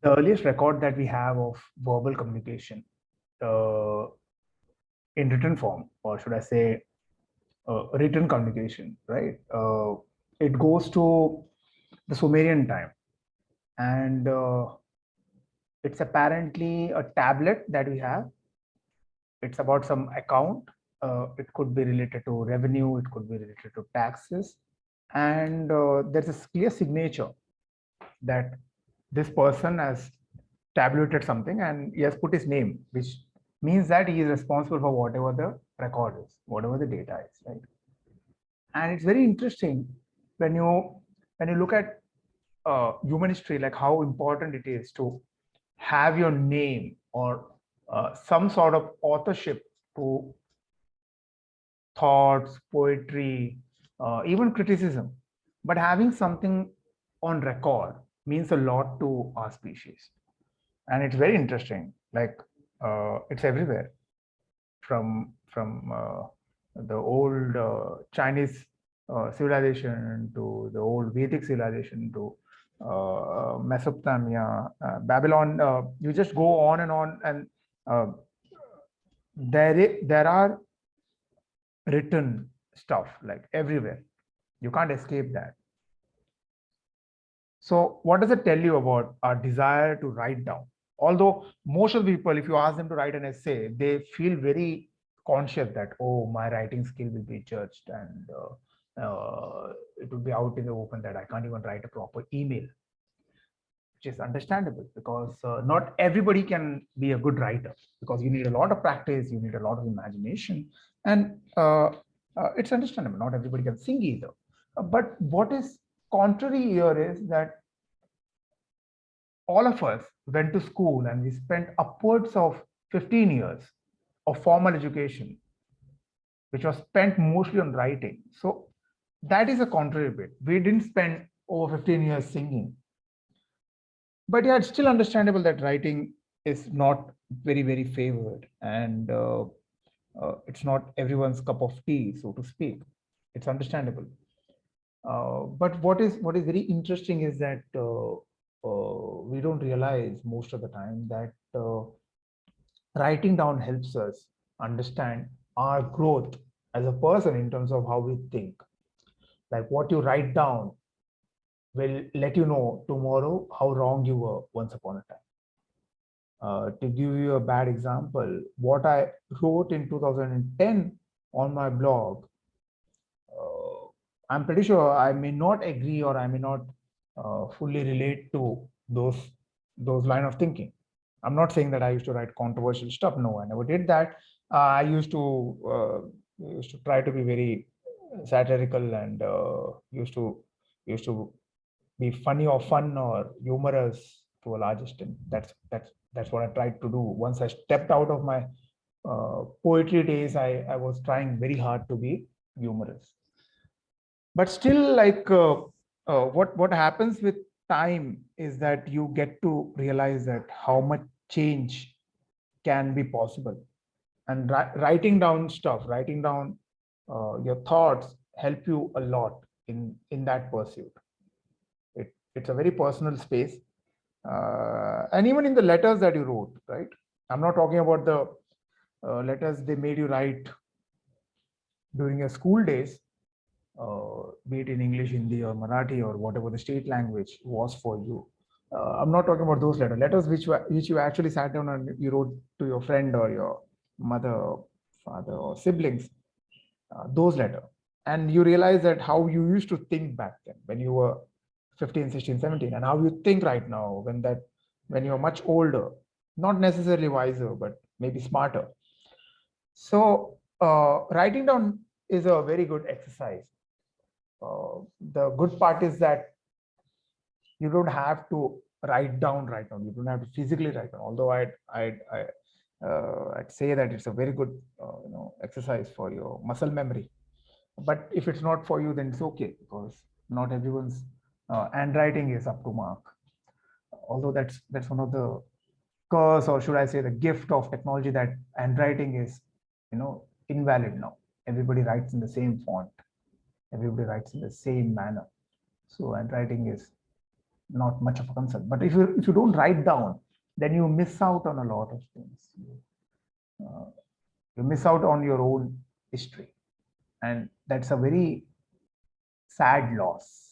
The earliest record that we have of verbal communication uh, in written form, or should I say written communication, right? It goes to the Sumerian time, and it's apparently a tablet that we have. It's about some account. It could be related to revenue, it could be related to taxes, and there's a clear signature that this person has tabulated something and he has put his name, which means that he is responsible for whatever the record is, whatever the data is, right? And it's very interesting when you look at human history, like how important it is to have your name or some sort of authorship to thoughts, poetry, even criticism. But having something on record means a lot to our species. And it's very interesting. Like it's everywhere, from the old Chinese civilization to the old Vedic civilization to Mesopotamia, Babylon. You just go on, and uh, there are written stuff like everywhere. You can't escape that. So what does it tell you about our desire to write down? Although most of the people, if you ask them to write an essay, they feel very conscious that, oh, my writing skill will be judged, and it will be out in the open that I can't even write a proper email, which is understandable because not everybody can be a good writer, because you need a lot of practice, you need a lot of imagination, and it's understandable. Not everybody can sing either. But what is contrary here is that all of us went to school and we spent upwards of 15 years of formal education, which was spent mostly on writing. So that is a contrary bit. We didn't spend over 15 years singing. But yeah, it's still understandable that writing is not very, very favored, and it's not everyone's cup of tea, so to speak. It's understandable. But what is very interesting is that we don't realize most of the time that writing down helps us understand our growth as a person in terms of how we think. Like what you write down will let you know tomorrow how wrong you were once upon a time. To give you a bad example, what I wrote in 2010 on my blog, I'm pretty sure I may not agree or I may not fully relate to those line of thinking. I'm not saying that I used to write controversial stuff. No, I never did that. I used to try to be very satirical and used to be funny or fun or humorous to a large extent. That's what I tried to do. Once I stepped out of my poetry days, I was trying very hard to be humorous. But still, like what happens with time is that you get to realize that how much change can be possible, and writing down stuff, writing down your thoughts help you a lot in that pursuit. It's a very personal space, and even in the letters that you wrote, right? I'm not talking about the letters they made you write during your school days, be it in English, Hindi, or Marathi, or whatever the state language was for you. I'm not talking about those letters which you actually sat down and you wrote to your friend or your mother, father, or siblings. Those letters, and you realize that how you used to think back then when you were 15, 16, 17, and how you think right now when you're much older, not necessarily wiser, but maybe smarter. So writing down is a very good exercise. The good part is that you don't have to write down right now. You don't have to physically write down. Although I'd say that it's a very good exercise for your muscle memory. But if it's not for you, then it's okay, because not everyone's handwriting is up to mark. Although that's one of the curse, or should I say the gift of technology, that handwriting is invalid now. Everybody writes in the same font. Everybody writes in the same manner. So handwriting is not much of a concern. But if you don't write down, then you miss out on a lot of things. You miss out on your own history, and that's a very sad loss.